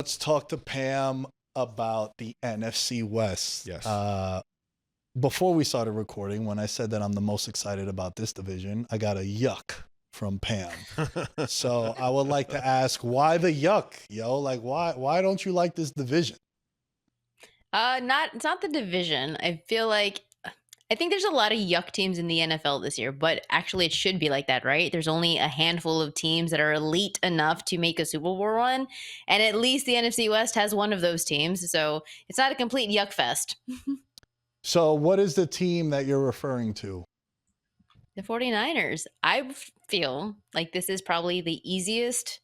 let's talk to Pam about the NFC West. Yes. Before we started recording, when I said that I'm the most excited about this division, I got a yuck from Pam. So I would like to ask, why the yuck, yo? Like, why don't you like this division? It's not the division. I think there's a lot of yuck teams in the NFL this year, but actually it should be like that, right? There's only a handful of teams that are elite enough to make a Super Bowl run, and at least the NFC West has one of those teams, so it's not a complete yuck fest. So what is the team that you're referring to? The 49ers. I feel like this is probably the easiest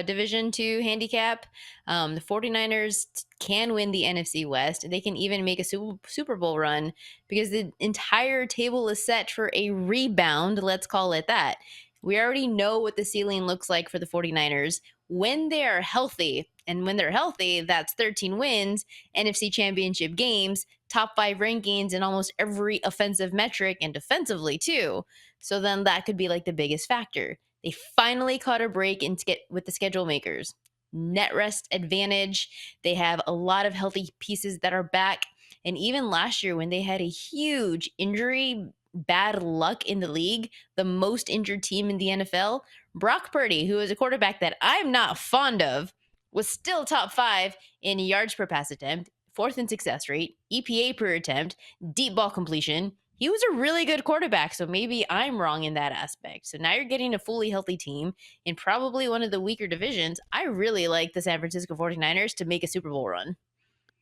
division to handicap. The 49ers can win the NFC West. They can even make a Super Bowl run because the entire table is set for a rebound. Let's call it that. We already know what the ceiling looks like for the 49ers when they are healthy. And when they're healthy, that's 13 wins, NFC Championship games, top 5 rankings in almost every offensive metric and defensively too. So then that could be like the biggest factor. They finally caught a break with the schedule makers. Net rest advantage. They have a lot of healthy pieces that are back. And even last year when they had a huge injury, bad luck in the league, the most injured team in the NFL, Brock Purdy, who is a quarterback that I'm not fond of, was still top 5 in yards per pass attempt, 4th in success rate, EPA per attempt, deep ball completion. He was a really good quarterback, so maybe I'm wrong in that aspect. So now you're getting a fully healthy team in probably one of the weaker divisions. I really like the San Francisco 49ers to make a Super Bowl run.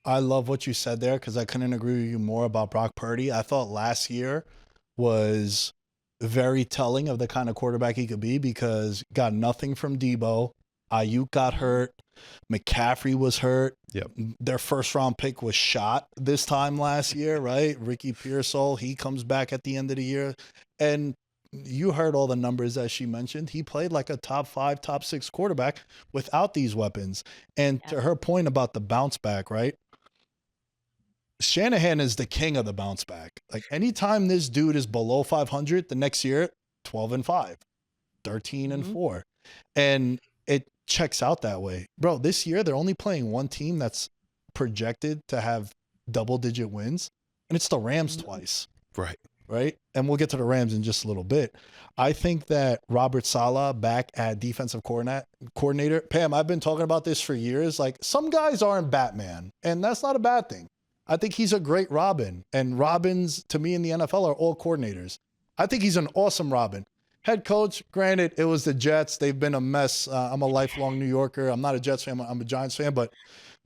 I love what you said there because I couldn't agree with you more about Brock Purdy. I thought last year was very telling of the kind of quarterback he could be because got nothing from Debo. Ayuk got hurt. McCaffrey was hurt. Yep. Their first round pick was shot this time last year, right? Ricky Pearsall, he comes back at the end of the year. And you heard all the numbers that she mentioned. He played like a top 5, top 6 quarterback without these weapons. And to her point about the bounce back, right? Shanahan is the king of the bounce back. Like anytime this dude is below 500, the next year, 12-5, 13-4. And it checks out that way. Bro, this year they're only playing one team that's projected to have double-digit wins, and it's the Rams twice. Right? And we'll get to the Rams in just a little bit. I think that Robert Saleh back at defensive coordinator. Pam, I've been talking about this for years. Like, some guys aren't Batman, and that's not a bad thing. I think he's a great Robin, and Robins, to me, in the NFL are all coordinators. I think he's an awesome Robin. Head coach, granted, it was the Jets. They've been a mess. I'm a lifelong New Yorker. I'm not a Jets fan. I'm a Giants fan, but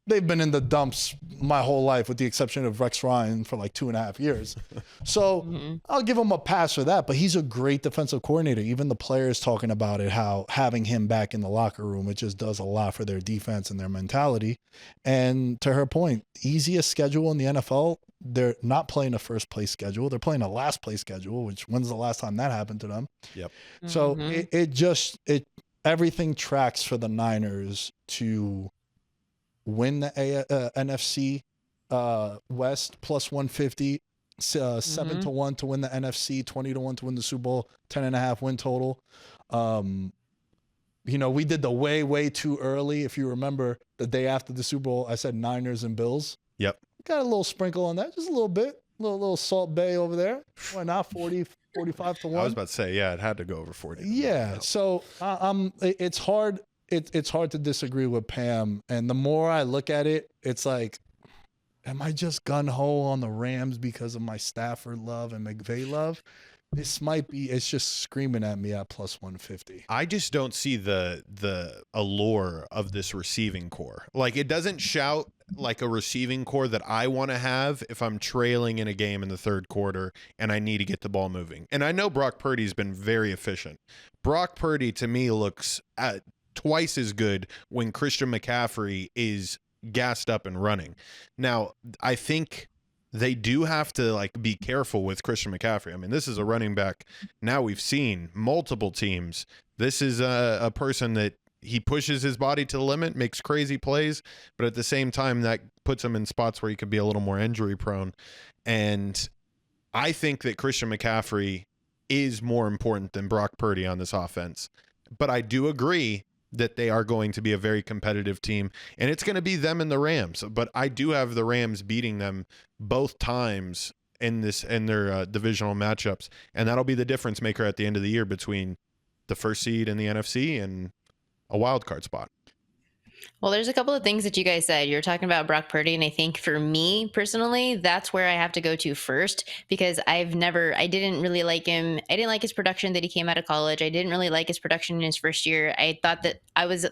they've been in the dumps my whole life with the exception of Rex Ryan for like 2.5 years. So I'll give him a pass for that, but he's a great defensive coordinator. Even the players talking about it, how having him back in the locker room, it just does a lot for their defense and their mentality. And to her point, easiest schedule in the NFL, they're not playing a first place schedule. They're playing a last place schedule, which when's the last time that happened to them? Yep. So everything tracks for the Niners to win the NFC West plus 150, 7-1 to win the NFC, 20-1 to win the Super Bowl, 10.5 win total. We did the way too early. If you remember, the day after the Super Bowl, I said Niners and Bills. Yep. Got a little sprinkle on that, just a little bit, little Salt Bay over there. Why not 45 to 1? I was about to say, yeah, it had to go over 40. Yeah. So it's hard. It's hard to disagree with Pam. And the more I look at it, it's like, am I just gun-ho on the Rams because of my Stafford love and McVay love? It's just screaming at me at plus 150. I just don't see the allure of this receiving core. Like, it doesn't shout like a receiving core that I want to have if I'm trailing in a game in the third quarter and I need to get the ball moving. And I know Brock Purdy's been very efficient. Brock Purdy, to me, looks twice as good when Christian McCaffrey is gassed up and running. Now, I think they do have to be careful with Christian McCaffrey. I mean, this is a running back. Now we've seen multiple teams. This is a person that he pushes his body to the limit, makes crazy plays, but at the same time that puts him in spots where he could be a little more injury prone. And I think that Christian McCaffrey is more important than Brock Purdy on this offense. But I do agree that they are going to be a very competitive team, and it's going to be them and the Rams. But I do have the Rams beating them both times in their divisional matchups, and that'll be the difference maker at the end of the year between the first seed in the NFC and a wild card spot. Well, there's a couple of things that you guys said. You're talking about Brock Purdy, and I think for me personally, that's where I have to go to first, because I didn't really like him. I didn't like his production that he came out of college. I didn't really like his production in his first year. I thought that I was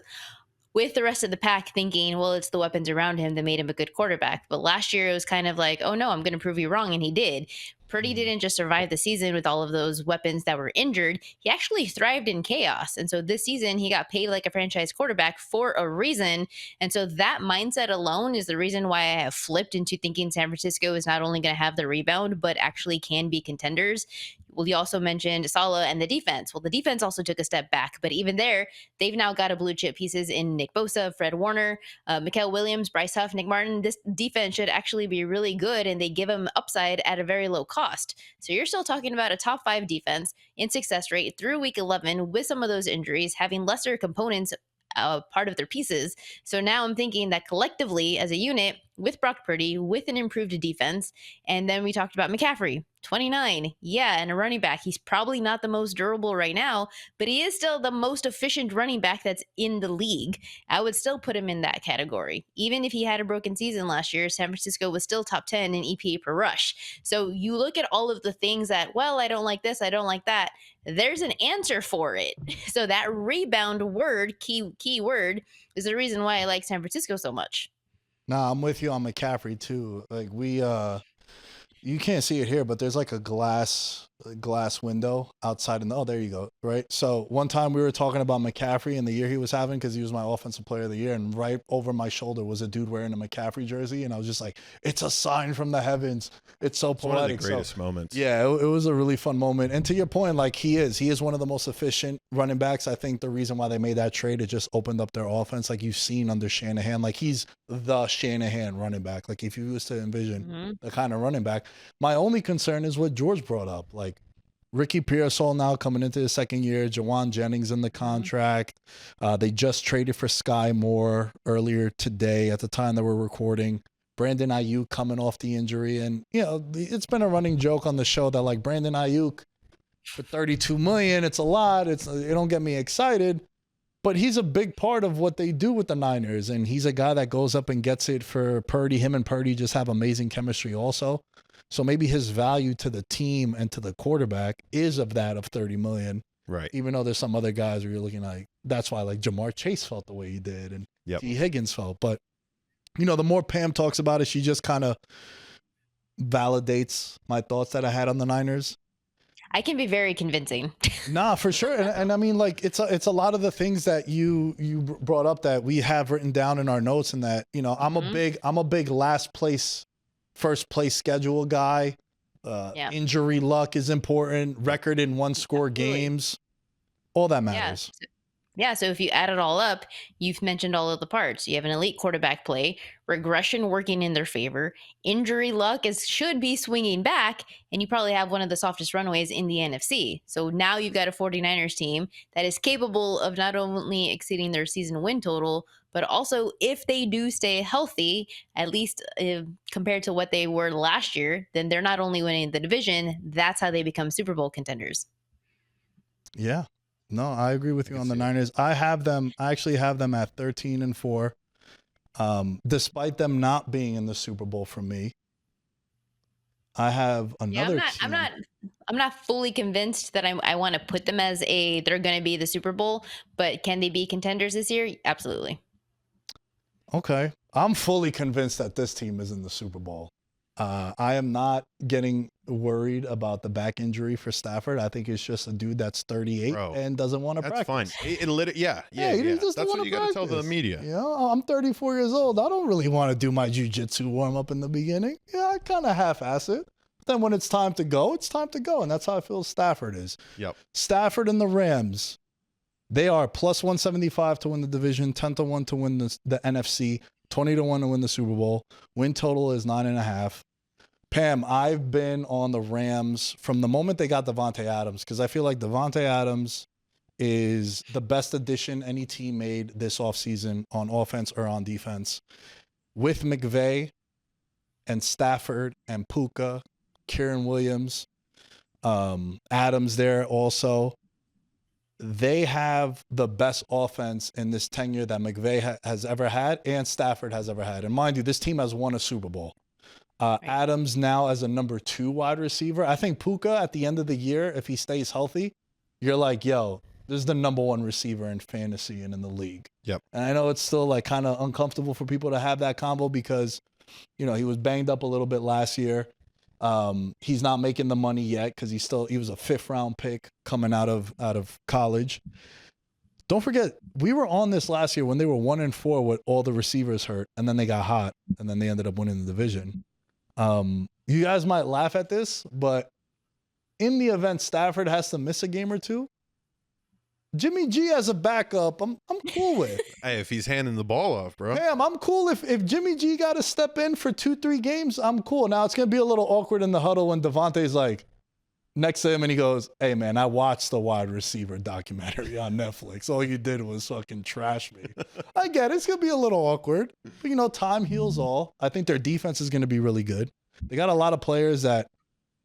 with the rest of the pack thinking, well, it's the weapons around him that made him a good quarterback. But last year it was kind of like, oh no, I'm going to prove you wrong. And he did. Purdy didn't just survive the season with all of those weapons that were injured. He actually thrived in chaos. And so this season he got paid like a franchise quarterback for a reason. And so that mindset alone is the reason why I have flipped into thinking San Francisco is not only going to have the rebound, but actually can be contenders. Well, you also mentioned Saleh and the defense. Well, the defense also took a step back, but even there, they've now got a blue chip pieces in Nick Bosa, Fred Warner, Mikael Williams, Bryce Huff, Nick Martin. This defense should actually be really good, and they give them upside at a very low cost. So you're still talking about a top 5 defense in success rate through week 11 with some of those injuries, having lesser components part of their pieces. So now I'm thinking that collectively as a unit with Brock Purdy, with an improved defense, and then we talked about McCaffrey, 29. Yeah, and a running back. He's probably not the most durable right now, but he is still the most efficient running back that's in the league. I would still put him in that category. Even if he had a broken season last year, San Francisco was still top 10 in EPA per rush. So you look at all of the things that, well, I don't like this, I don't like that. There's an answer for it. So that rebound word, key word, is the reason why I like San Francisco so much. Nah, I'm with you on McCaffrey too. Like you can't see it here, but there's like a glass window outside oh, there you go. Right. So one time we were talking about McCaffrey and the year he was having, because he was my offensive player of the year, and right over my shoulder was a dude wearing a McCaffrey jersey, and I was just like, it's a sign from the heavens. It's so poetic. One of the greatest moments. Yeah, it was a really fun moment. And to your point, like he is one of the most efficient running backs. I think the reason why they made that trade, it just opened up their offense. Like you've seen under Shanahan, like he's the Shanahan running back. Like if you was to envision the kind of running back, my only concern is what George brought up. Like Ricky Pearsall now coming into his second year, Jawan Jennings in the contract. They just traded for Sky Moore earlier today at the time that we're recording. Brandon Ayuk coming off the injury. And, you know, it's been a running joke on the show that like Brandon Ayuk for $32 million, it's a lot. It don't get me excited. But he's a big part of what they do with the Niners. And he's a guy that goes up and gets it for Purdy. Him and Purdy just have amazing chemistry also. So maybe his value to the team and to the quarterback is of that of $30 million. Right. Even though there's some other guys where you're looking like, that's why like Jamar Chase felt the way he did and T. Higgins felt. But, you know, the more Pam talks about it, she just kind of validates my thoughts that I had on the Niners. I can be very convincing. Nah, for sure. And I mean, like, it's a lot of the things that you brought up that we have written down in our notes, and that, you know, I'm a big last place, first place schedule guy. Injury luck is important. Record in one score games. All that matters. Yeah, so if you add it all up, you've mentioned all of the parts. You have an elite quarterback play, regression working in their favor, injury luck should be swinging back, and you probably have one of the softest runways in the NFC. So now you've got a 49ers team that is capable of not only exceeding their season win total, but also if they do stay healthy, at least compared to what they were last year, then they're not only winning the division, that's how they become Super Bowl contenders. Yeah. No, I agree with you on the Niners. I actually have them at 13-4. Despite them not being in the Super Bowl for me. I have another team. I'm not fully convinced that I want to put them as they're going to be the Super Bowl, but can they be contenders this year? Absolutely. Okay. I'm fully convinced that this team is in the Super Bowl. I am not getting worried about the back injury for Stafford. I think it's just a dude that's 38 and doesn't want to practice. That's fine. That's what you got to tell the media. You know, I'm 34 years old. I don't really want to do my jiu-jitsu warm-up in the beginning. Yeah, I kind of half-ass it. But then when it's time to go, it's time to go. And that's how I feel Stafford is. Yep. Stafford and the Rams, they are plus 175 to win the division, 10-1 to win the NFC, 20-1 to win the Super Bowl. Win total is 9.5. Pam, I've been on the Rams from the moment they got Devontae Adams, because I feel like Devontae Adams is the best addition any team made this offseason on offense or on defense. With McVay and Stafford and Puka, Kieran Williams, Adams there also. They have the best offense in this tenure that McVay has ever had and Stafford has ever had. And mind you, this team has won a Super Bowl. Adams now as a number 2 wide receiver. I think Puka at the end of the year, if he stays healthy, you're like, yo, this is the number 1 receiver in fantasy and in the league. Yep. And I know it's still like kind of uncomfortable for people to have that combo because, you know, he was banged up a little bit last year. He's not making the money yet because he was a 5th round pick coming out of college. Don't forget, we were on this last year when they were 1-4 with all the receivers hurt, and then they got hot, and then they ended up winning the division. You guys might laugh at this, but in the event Stafford has to miss a game or two, Jimmy G as a backup, I'm cool with. Hey, if he's handing the ball off, bro. Damn, I'm cool if Jimmy G got to step in for 2-3 games. I'm cool. Now it's gonna be a little awkward in the huddle when Devontae's like next to him and he goes, "Hey man, I watched the wide receiver documentary on Netflix. All you did was fucking trash me." I get it. It's gonna be a little awkward, but you know, time heals all. I think their defense is gonna be really good. They got a lot of players that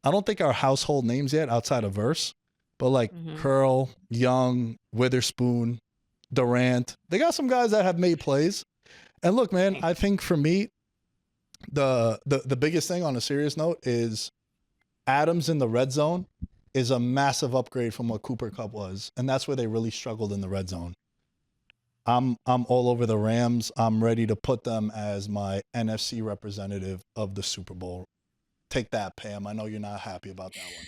I don't think are household names yet outside of Verse. But like Curl, Young, Witherspoon, Durant, they got some guys that have made plays. And look, man, I think for me, the biggest thing on a serious note is Adams in the red zone is a massive upgrade from what Cooper Kupp was. And that's where they really struggled in the red zone. I'm all over the Rams. I'm ready to put them as my NFC representative of the Super Bowl. Take that, Pam. I know you're not happy about that one.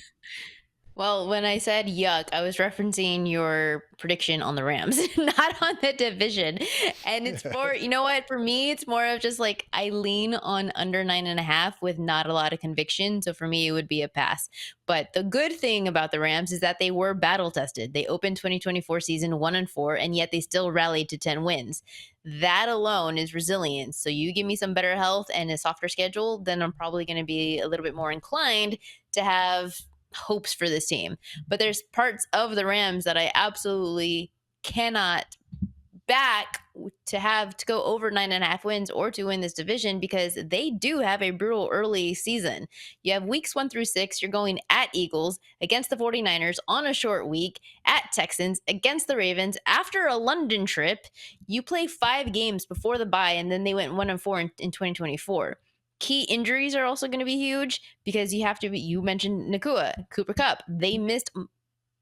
Well, when I said yuck, I was referencing your prediction on the Rams, not on the division. And it's for, you know what, for me, it's more of just like I lean on under 9.5 with not a lot of conviction. So for me, it would be a pass. But the good thing about the Rams is that they were battle tested. They opened 2024 season 1-4, and yet they still rallied to 10 wins. That alone is resilience. So you give me some better health and a softer schedule, then I'm probably going to be a little bit more inclined to have hopes for this team. But there's parts of the Rams that I absolutely cannot back to go over 9.5 wins or to win this division because they do have a brutal early season. You have weeks 1 through 6. You're going at Eagles, against the 49ers on a short week, at Texans, against the Ravens. After a London trip, you play 5 games before the bye, and then they went 1-4 in 2024. Key injuries are also going to be huge because you mentioned Nakua, Cooper Kupp. They missed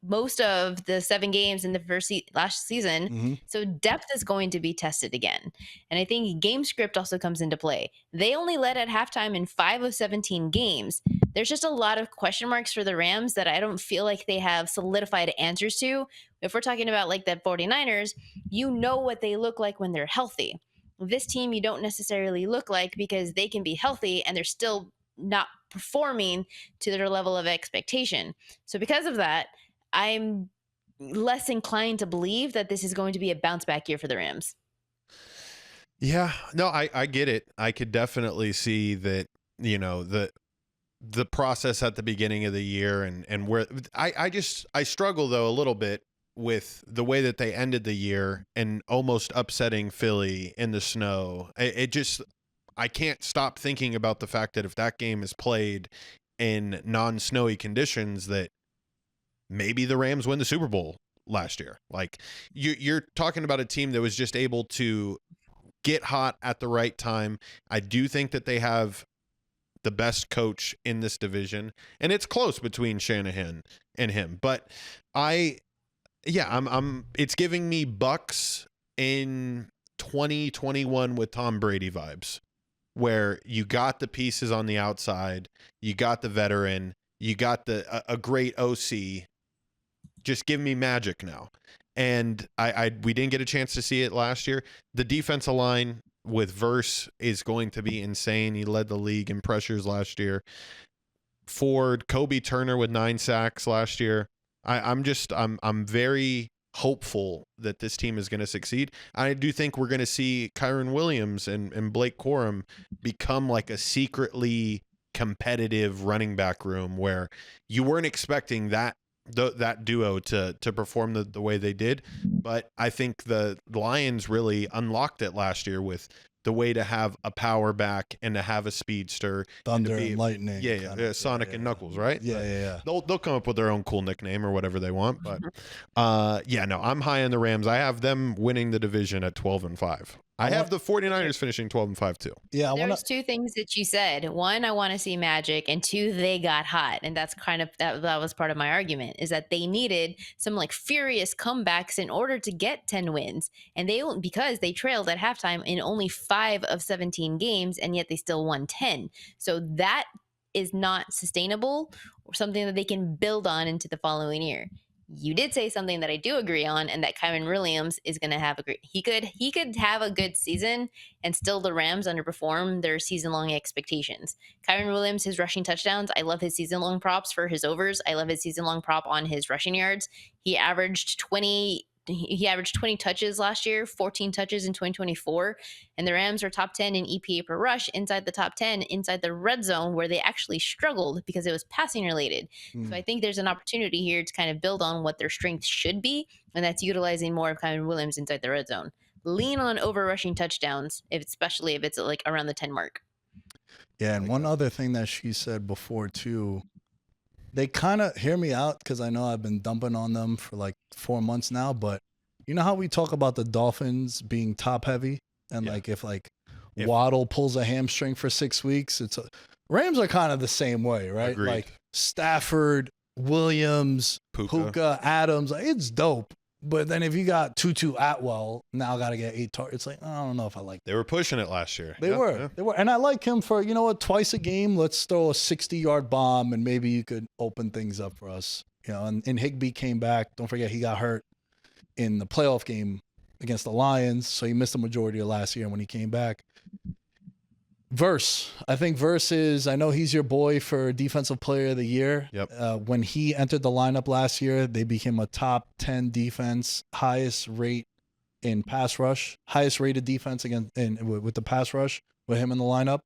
most of the 7 games in the last season. So depth is going to be tested again. And I think game script also comes into play. They only led at halftime in 5 of 17 games. There's just a lot of question marks for the Rams that I don't feel like they have solidified answers to. If we're talking about like the 49ers, you know what they look like when they're healthy. This team you don't necessarily look like because they can be healthy and they're still not performing to their level of expectation. So because of that, I'm less inclined to believe that this is going to be a bounce back year for the Rams. Yeah, no, I get it. I could definitely see that, you know, the process at the beginning of the year and where I struggle though a little bit with the way that they ended the year and almost upsetting Philly in the snow. I can't stop thinking about the fact that if that game is played in non-snowy conditions, that maybe the Rams win the Super Bowl last year. Like you're talking about a team that was just able to get hot at the right time. I do think that they have the best coach in this division, and it's close between Shanahan and him, but it's giving me Bucks in 2021 with Tom Brady vibes, where you got the pieces on the outside, you got the veteran, you got a great OC. Just give me magic now. And we didn't get a chance to see it last year. The defensive line with Verse is going to be insane. He led the league in pressures last year. Ford, Kobe Turner with 9 sacks last year. I'm very hopeful that this team is going to succeed. I do think we're going to see Kyron Williams and Blake Corum become like a secretly competitive running back room where you weren't expecting that that duo to perform the way they did. But I think the Lions really unlocked it last year with the way to have a power back and to have a speedster, Thunder and lightning. Yeah, Sonic and Knuckles, right? Yeah. They'll come up with their own cool nickname or whatever they want. But no, I'm high on the Rams. I have them winning the division at 12-5. I have the 49ers finishing 12-5 too. Yeah, There's two things that you said. One, I want to see magic, and two, they got hot, and that's kind of that was part of my argument, is that they needed some like furious comebacks in order to get 10 wins, and because they trailed at halftime in only 5 of 17 games, and yet they still won 10. So that is not sustainable or something that they can build on into the following year. You did say something that I do agree on, and that Kyren Williams is going to have he could have a good season, and still the Rams underperform their season-long expectations. Kyren Williams, his rushing touchdowns, I love his season-long props for his overs. I love his season-long prop on his rushing yards. He averaged 20 touches last year, 14 touches in 2024, and the Rams are top 10 in EPA per rush, inside the top 10 inside the red zone, where they actually struggled because it was passing related. So I think there's an opportunity here to kind of build on what their strength should be, and that's utilizing more of Kyren Williams inside the red zone. Lean on over rushing touchdowns, especially if it's like around the 10 mark. Yeah, and one other thing that she said before too, they kind of hear me out because I know I've been dumping on them for like 4 months now, but you know how we talk about the Dolphins being top heavy, and like if Waddle pulls a hamstring for 6 weeks, Rams are kind of the same way, right? Agreed. Like Stafford, Williams, Puka, Adams, it's dope. But then if you got Tutu Atwell, now got to get 8 targets. It's like, I don't know if I like that. They were pushing it last year. They were. And I like him for, you know what, twice a game, let's throw a 60-yard bomb and maybe you could open things up for us. You know, and Higbee came back. Don't forget he got hurt in the playoff game against the Lions, so he missed the majority of last year when he came back. I think Verse is, I know he's your boy for Defensive Player of the Year. Yep. When he entered the lineup last year, they became a top 10 defense, highest rate in pass rush, highest rated defense with the pass rush with him in the lineup.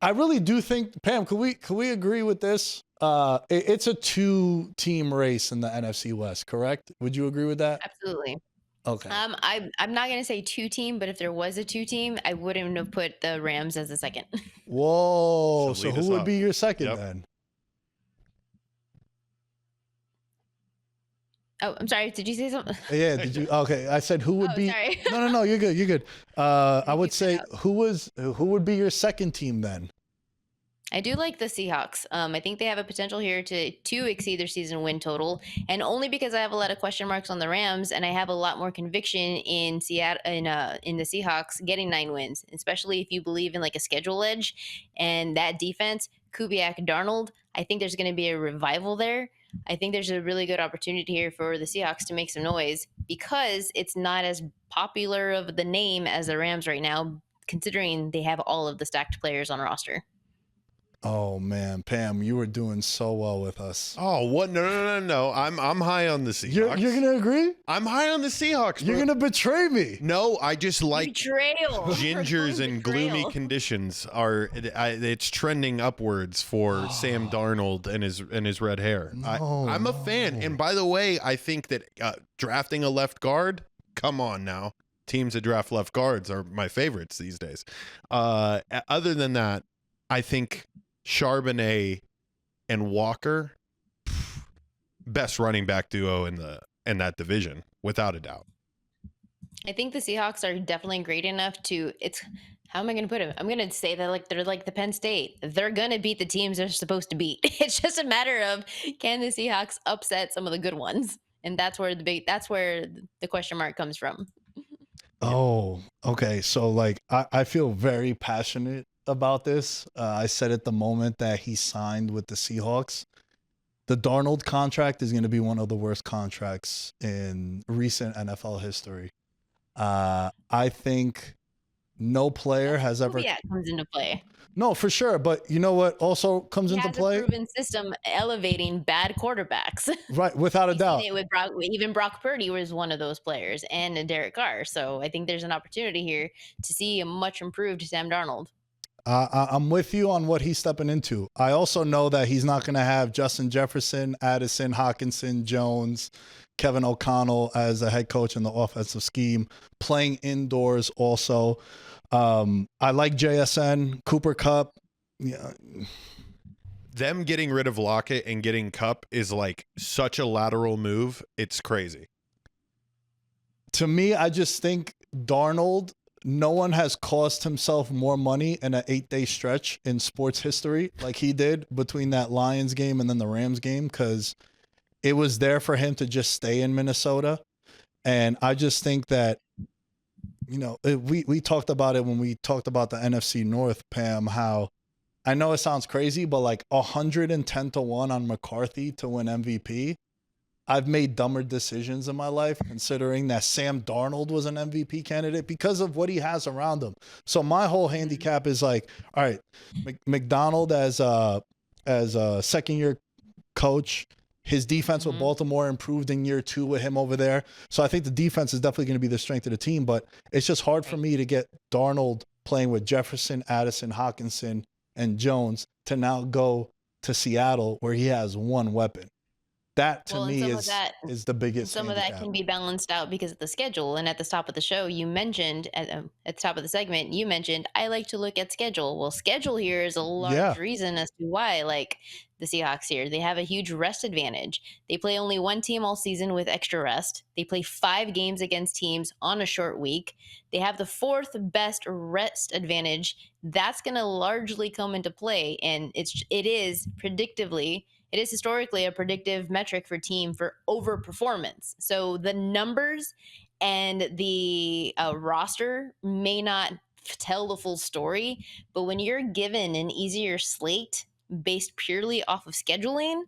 I really do think, Pam, could we agree with this? It's a 2-team race in the NFC West, correct? Would you agree with that? Absolutely. Okay. I'm not gonna say 2-team, but if there was a 2-team, I wouldn't have put the Rams as a second. Whoa! So who would be your second then? Oh, I'm sorry. Did you say something? Yeah. Did you? Okay. I said who would be? Sorry. No. You're good. You're good. I would say who would be your second team then? I do like the Seahawks. I think they have a potential here to exceed their season win total, and only because I have a lot of question marks on the Rams, and I have a lot more conviction in Seattle in the Seahawks getting 9 wins, especially if you believe in like a schedule edge and that defense, Kubiak, Darnold. I think there's going to be a revival there. I think there's a really good opportunity here for the Seahawks to make some noise because it's not as popular of the name as the Rams right now, considering they have all of the stacked players on roster. Oh man, Pam, you were doing so well with us. Oh, what? No. I'm high on the Seahawks. You're gonna agree? I'm high on the Seahawks. You're gonna betray me? No, I just like betrayal. Gingers and gloomy conditions it's trending upwards for Sam Darnold and his red hair. I'm a fan, and by the way, I think that drafting a left guard. Come on now, teams that draft left guards are my favorites these days. Other than that, I think Charbonnet and Walker, best running back duo in that division, without a doubt. I think the Seahawks are definitely great enough to. How am I going to put them? I'm going to say that like they're like the Penn State. They're going to beat the teams they're supposed to beat. It's just a matter of can the Seahawks upset some of the good ones, and that's where the question mark comes from. Oh, okay. So like I feel very passionate about this. I said at the moment that he signed with the Seahawks, the Darnold contract is going to be one of the worst contracts in recent NFL history. I think no player has ever. Yeah, comes into play. No, for sure. But you know what also comes into play? A proven system elevating bad quarterbacks. Right, without a doubt. Even Brock Purdy was one of those players, and Derek Carr. So I think there's an opportunity here to see a much improved Sam Darnold. I'm with you on what he's stepping into. I also know that he's not going to have Justin Jefferson, Addison, Hawkinson, Jones, Kevin O'Connell as a head coach in the offensive scheme, playing indoors also. I like JSN, Cooper Kupp. Yeah. Them getting rid of Lockett and getting Kupp is like such a lateral move. It's crazy. To me, I just think Darnold, no one has cost himself more money in an 8-day stretch in sports history like he did between that Lions game and then the Rams game, because it was there for him to just stay in Minnesota. And I just think that, you know, we talked about it when we talked about the NFC North, Pam, how I know it sounds crazy, but like 110-1 on McCarthy to win MVP. I've made dumber decisions in my life considering that Sam Darnold was an MVP candidate because of what he has around him. So my whole handicap is like, all right, McDonald as a second-year coach, his defense with Baltimore improved in year 2 with him over there. So I think the defense is definitely going to be the strength of the team, but it's just hard for me to get Darnold playing with Jefferson, Addison, Hawkinson, and Jones to now go to Seattle where he has one weapon. That to me is the biggest. Some of that can be balanced out because of the schedule. And at the top of the show, you mentioned at the top of the segment, you mentioned I like to look at schedule. Well, schedule here is a large reason as to why, like the Seahawks here, they have a huge rest advantage. They play only one team all season with extra rest. They play 5 games against teams on a short week. They have the 4th best rest advantage. That's going to largely come into play, and it is historically a predictive metric for team for overperformance. So the numbers and the roster may not tell the full story, but when you're given an easier slate based purely off of scheduling,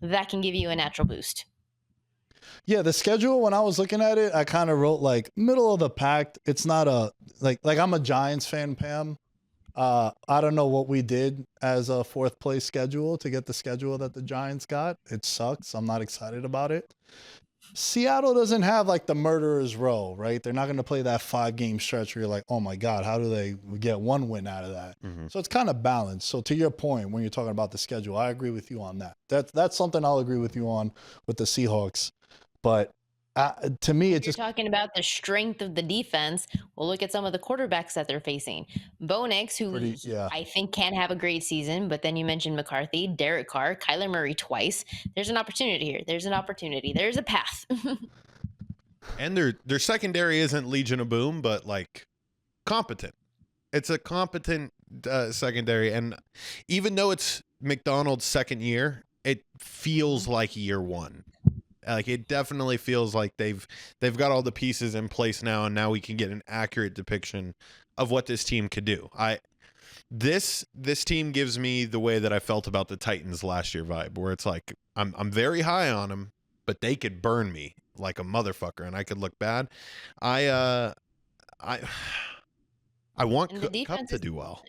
that can give you a natural boost. Yeah, the schedule, when I was looking at it, I kind of wrote like middle of the pack. It's not a like I'm a Giants fan, Pam. I don't know what we did as a 4th place schedule to get the schedule that the Giants got. It sucks. I'm not excited about it. Seattle doesn't have like the murderer's row, right? They're not going to play that 5-game stretch where you're like, oh my God, how do they get one win out of that? So it's kind of balanced. So to your point, when you're talking about the schedule, I agree with you on that. That's something I'll agree with you on with the Seahawks. But to me, it's just talking about the strength of the defense. Well, look at some of the quarterbacks that they're facing. Bo Nix, who I think can have a great season, but then you mentioned McCarthy, Derek Carr, Kyler Murray twice. There's an opportunity here. There's an opportunity. There's a path. And their secondary isn't Legion of Boom, but like competent. It's a competent secondary, and even though it's McDonald's second year, it feels like year 1. Like it definitely feels like they've got all the pieces in place now, and now we can get an accurate depiction of what this team could do. This team gives me the way that I felt about the Titans last year vibe, where it's like I'm very high on them, but they could burn me like a motherfucker, and I could look bad. I want Kupp to do well.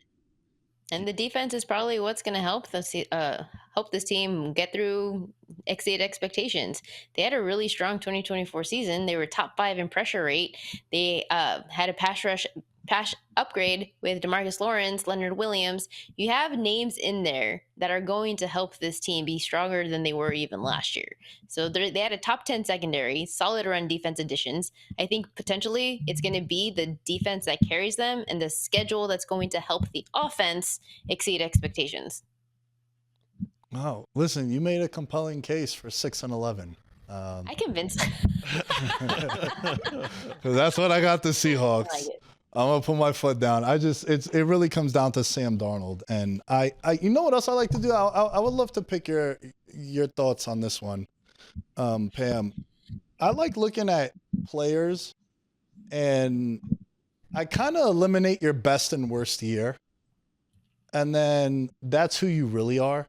And the defense is probably what's going to help this team get through, exceed expectations. They had a really strong 2024 season. They were top 5 in pressure rate. They had a pass upgrade with DeMarcus Lawrence, Leonard Williams. You have names in there that are going to help this team be stronger than they were even last year. So they had a top 10 secondary, solid run defense additions. I think potentially it's going to be the defense that carries them and the schedule that's going to help the offense exceed expectations. Wow. Listen, you made a compelling case for 6-11. I convinced. That's what I got the Seahawks. I like it. I'm gonna put my foot down. It really comes down to Sam Darnold, and I you know what else I like to do? I would love to pick your thoughts on this one, Pam. I like looking at players, and I kind of eliminate your best and worst year, and then that's who you really are.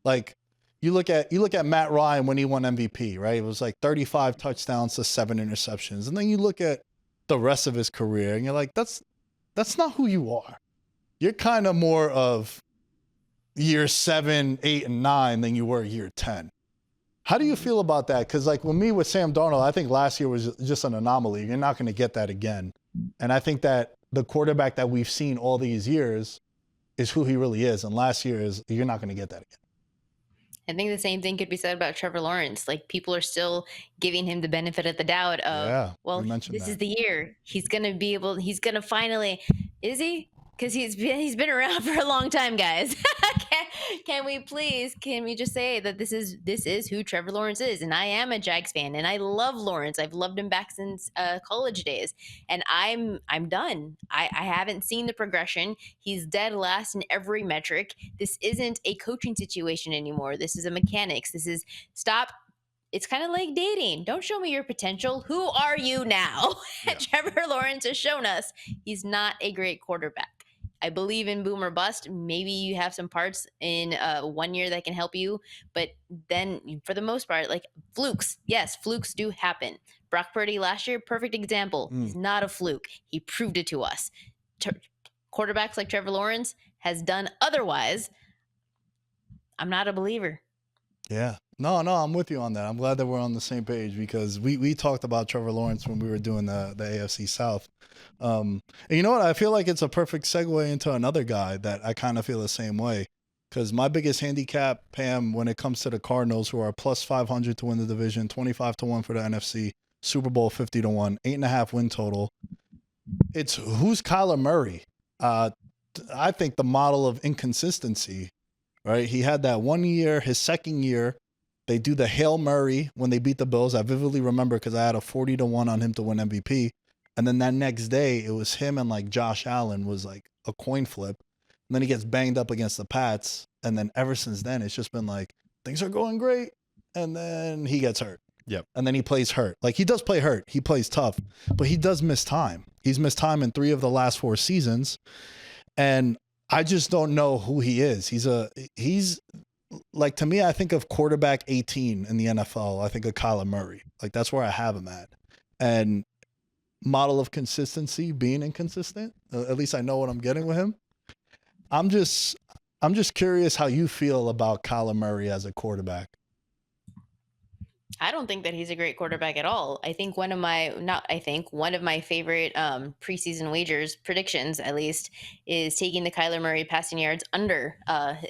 Like you look at Matt Ryan when he won MVP, right? It was like 35 touchdowns to 7 interceptions, and then you look at the rest of his career, and you're like, that's not who you are. You're kind of more of year 7, 8, and 9 than you were year 10. How do you feel about that? Because like with Sam Darnold, I think last year was just an anomaly. You're not going to get that again. And I think that the quarterback that we've seen all these years is who he really is. And last year you're not going to get that again. I think the same thing could be said about Trevor Lawrence. Like, people are still giving him the benefit of the doubt of, well, this is the year he's going to finally, is he? Because he's been around for a long time, guys. Can we just say that this is who Trevor Lawrence is? And I am a Jags fan, and I love Lawrence. I've loved him back since college days, and I'm done. I haven't seen the progression. He's dead last in every metric. This isn't a coaching situation anymore. This is a mechanics. Stop. It's kind of like dating. Don't show me your potential. Who are you now? Yeah. Trevor Lawrence has shown us he's not a great quarterback. I believe in boom or bust. Maybe you have some parts in 1 year that can help you, but then for the most part, like flukes. Yes, flukes do happen. Brock Purdy last year, perfect example. He's not a fluke. He proved it to us. Quarterbacks like Trevor Lawrence has done otherwise. I'm not a believer. Yeah. No, I'm with you on that. I'm glad that we're on the same page, because we talked about Trevor Lawrence when we were doing the AFC South. And you know what? I feel like it's a perfect segue into another guy that I kind of feel the same way, because my biggest handicap, Pam, when it comes to the Cardinals, who are plus 500 to win the division, 25-1 for the NFC, Super Bowl 50-1, 8.5 win total. It's who's Kyler Murray? I think the model of inconsistency, right? He had that 1 year, his second year, they do the Hail Murray when they beat the Bills. I vividly remember because I had a 40-1 on him to win MVP. And then that next day, it was him and like Josh Allen was like a coin flip. And then he gets banged up against the Pats. And then ever since then, it's just been like, things are going great. And then he gets hurt. Yep. And then he plays hurt. Like, he does play hurt. He plays tough. But he does miss time. He's missed time in 3 of the last 4 seasons. And I just don't know who he is. He's like, to me, I think of quarterback 18 in the NFL. I think of Kyler Murray. Like, that's where I have him at. And model of consistency, being inconsistent. At least I know what I'm getting with him. I'm just curious how you feel about Kyler Murray as a quarterback. I don't think that he's a great quarterback at all. I think one of my favorite preseason wagers, predictions at least, is taking the Kyler Murray passing yards under.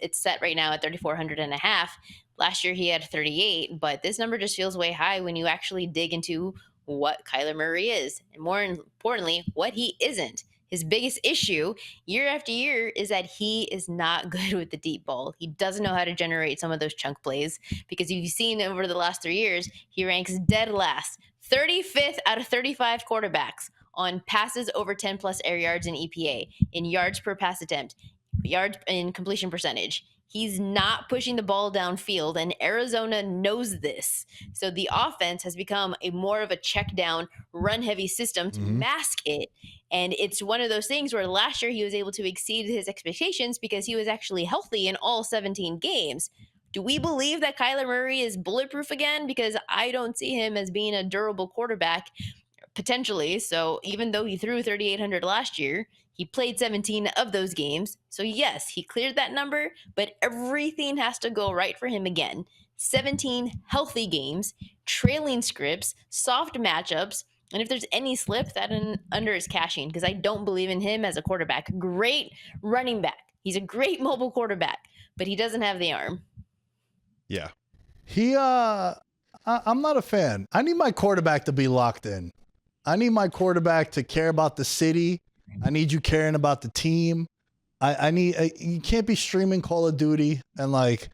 It's set right now at 3,400.5. Last year he had 38, but this number just feels way high when you actually dig into what Kyler Murray is, and more importantly, what he isn't. His biggest issue year after year is that he is not good with the deep ball. He doesn't know how to generate some of those chunk plays, because you've seen over the last 3 years, he ranks dead last, 35th out of 35 quarterbacks on passes over 10 plus air yards in EPA, in yards per pass attempt, yards in completion percentage. He's not pushing the ball downfield, and Arizona knows this. So the offense has become more of a check down, run heavy system to mask it. And it's one of those things where last year he was able to exceed his expectations because he was actually healthy in all 17 games. Do we believe that Kyler Murray is bulletproof again? Because I don't see him as being a durable quarterback, potentially. So even though he threw 3,800 last year, he played 17 of those games. So yes, he cleared that number, but everything has to go right for him again. 17 healthy games, trailing scripts, soft matchups. And if there's any slip, that under is cashing, because I don't believe in him as a quarterback. Great running back. He's a great mobile quarterback, but he doesn't have the arm. Yeah. I'm not a fan. I need my quarterback to be locked in. I need my quarterback to care about the city. I need you caring about the team. I need you can't be streaming Call of Duty and like,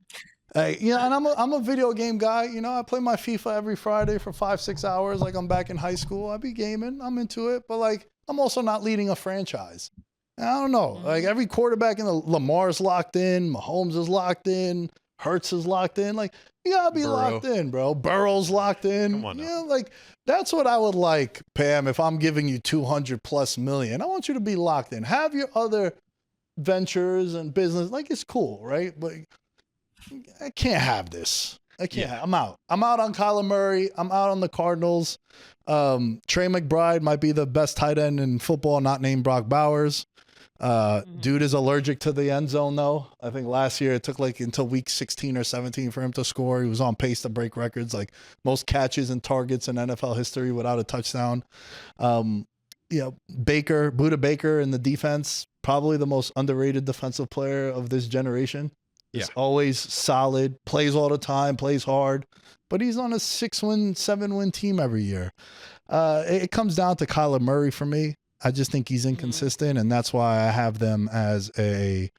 and I'm a video game guy. You know, I play my FIFA every Friday for 5-6 hours. Like, I'm back in high school. I be gaming. I'm into it. But like, I'm also not leading a franchise. And I don't know. Like, every quarterback in the Lamar's locked in. Mahomes is locked in. Hurts is locked in. Like, you gotta be locked in, bro. Burrow's locked in. Come on now. Yeah, like, that's what I would like, Pam. If I'm giving you $200+ million, I want you to be locked in. Have your other ventures and business. Like, it's cool, right? But I can't have this. I can't. I'm out. I'm out on Kyler Murray. I'm out on the Cardinals. Trey McBride might be the best tight end in football, not named Brock Bowers. Dude is allergic to the end zone, though. I think last year it took like until week 16 or 17 for him to score. He was on pace to break records, like most catches and targets in NFL history without a touchdown. Buda Baker in the defense, probably the most underrated defensive player of this generation. Is Yeah. always solid, plays all the time, plays hard, but he's on a 6-win, 7-win team every year. It comes down to Kyler Murray for me. I just think he's inconsistent, and that's why I have them as a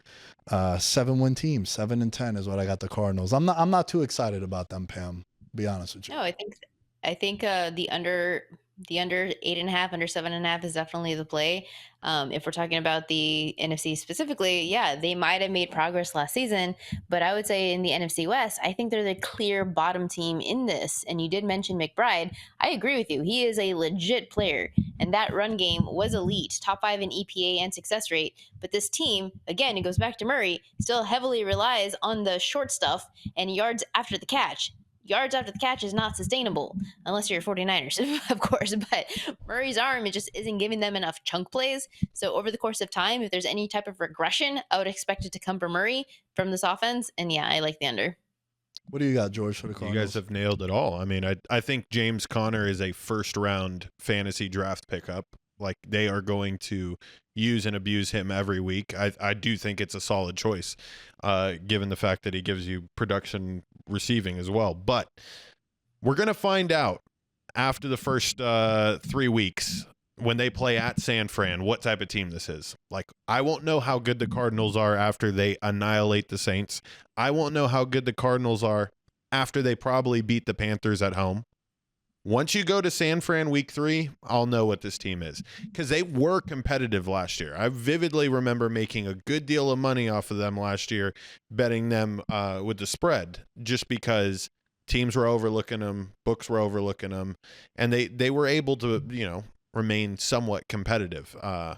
7-win team. 7-10 is what I got the Cardinals. I'm not too excited about them, Pam. Be honest with you. No, I think the under 8.5, under 7.5 is definitely the play. If we're talking about the NFC specifically, yeah, they might have made progress last season, but I would say in the NFC West, I think they're the clear bottom team in this. And you did mention McBride. I agree with you. He is a legit player, and that run game was elite, top 5 in EPA and success rate. But this team, again, it goes back to Murray, still heavily relies on the short stuff and yards after the catch. Yards after the catch is not sustainable unless you're 49ers, of course. But Murray's arm, it just isn't giving them enough chunk plays. So over the course of time, if there's any type of regression, I would expect it to come from Murray from this offense. And yeah, I like the under. What do you got, George, for the Cardinals? You guys have nailed it all. I mean, I think James Conner is a first-round fantasy draft pickup. Like, they are going to use and abuse him every week. I do think it's a solid choice, given the fact that he gives you production receiving as well. But we're going to find out after the first 3 weeks when they play at San Fran what type of team this is. Like, I won't know how good the Cardinals are after they annihilate the Saints. I won't know how good the Cardinals are after they probably beat the Panthers at home. Once you go to San Fran week 3, I'll know what this team is, because they were competitive last year. I vividly remember making a good deal of money off of them last year, betting them with the spread, just because teams were overlooking them, books were overlooking them, and they were able to, remain somewhat competitive. But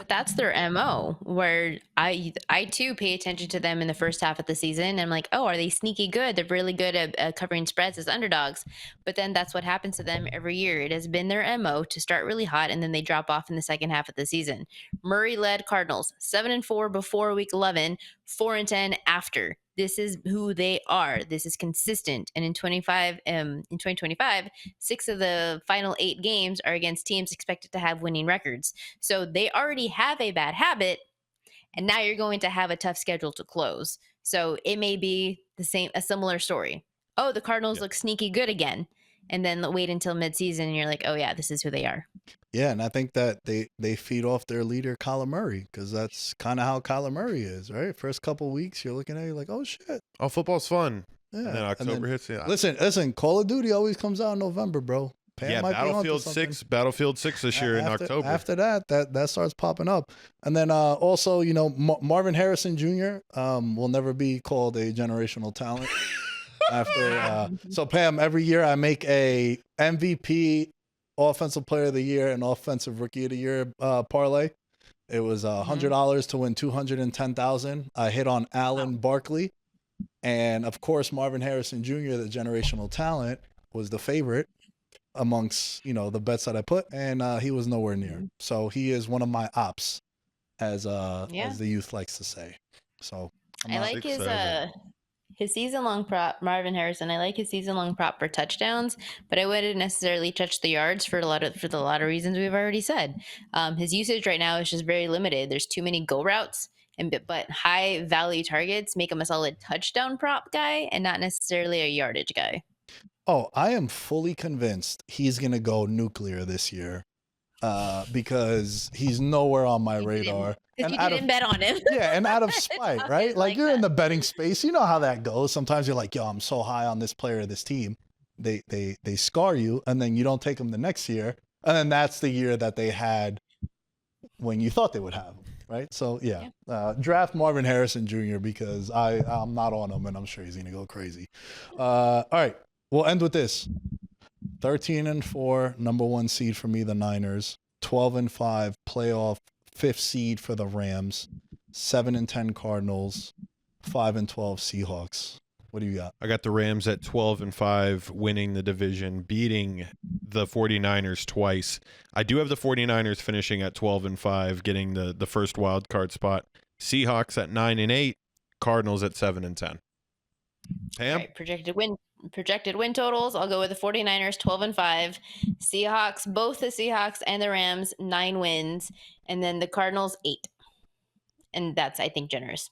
that's their MO, where I too pay attention to them in the first half of the season. And I'm like, oh, are they sneaky good? They're really good at covering spreads as underdogs. But then that's what happens to them every year. It has been their MO to start really hot, and then they drop off in the second half of the season. Murray-led Cardinals, 7-4 before week 11, 4-10 after. This is who they are. This is consistent. And in 2025, 6 of the final 8 games are against teams expected to have winning records. So they already have a bad habit, and now you're going to have a tough schedule to close. So it may be a similar story. Oh, the Cardinals look sneaky good again. And then wait until midseason, and you're like, oh yeah, this is who they are. Yeah, and I think that they feed off their leader, Kyler Murray, because that's kind of how Kyler Murray is, right? First couple weeks, you're looking at it like, oh, shit. Oh, football's fun. Yeah. And then October hits. Yeah. Listen, Call of Duty always comes out in November, bro. Pam might Battlefield 6 this year in October. After that starts popping up. And then also, Marvin Harrison Jr. Will never be called a generational talent. So Pam, every year I make a MVP, Offensive Player of the Year, and Offensive Rookie of the Year parlay. It was $100 to win $210,000. I hit on Allen Barkley, and of course Marvin Harrison Jr., the generational talent, was the favorite amongst the bets that I put, and he was nowhere near. So he is one of my ops, as the youth likes to say. So I like his season-long prop, Marvin Harrison. I like his season-long prop for touchdowns, but I wouldn't necessarily touch the yards for a lot of reasons we've already said. His usage right now is just very limited. There's too many go routes, but high-value targets make him a solid touchdown prop guy and not necessarily a yardage guy. Oh, I am fully convinced he's going to go nuclear this year because he's nowhere on my radar. Because you didn't bet on him. Yeah, and out of spite, right? Like you're in the betting space. You know how that goes. Sometimes you're like, yo, I'm so high on this player, this team. They scar you, and then you don't take them the next year. And then that's the year that they had when you thought they would have them, right? So, draft Marvin Harrison Jr. because I'm not on him, and I'm sure he's going to go crazy. All right, we'll end with this. 13-4, number 1 seed for me, the Niners. 12-5, playoff 5th seed for the Rams. 7-10 Cardinals. 5-12 Seahawks. What do you got? I got the Rams at 12-5, winning the division, beating the 49ers twice. I do have the 49ers finishing at 12-5, getting the first wild card spot. Seahawks at 9-8, Cardinals at 7-10. Pam? Right, projected win projected win totals, I'll go with the 49ers 12-5, Seahawks, both the Seahawks and the Rams 9 wins, and then the Cardinals 8. And that's, I think, generous.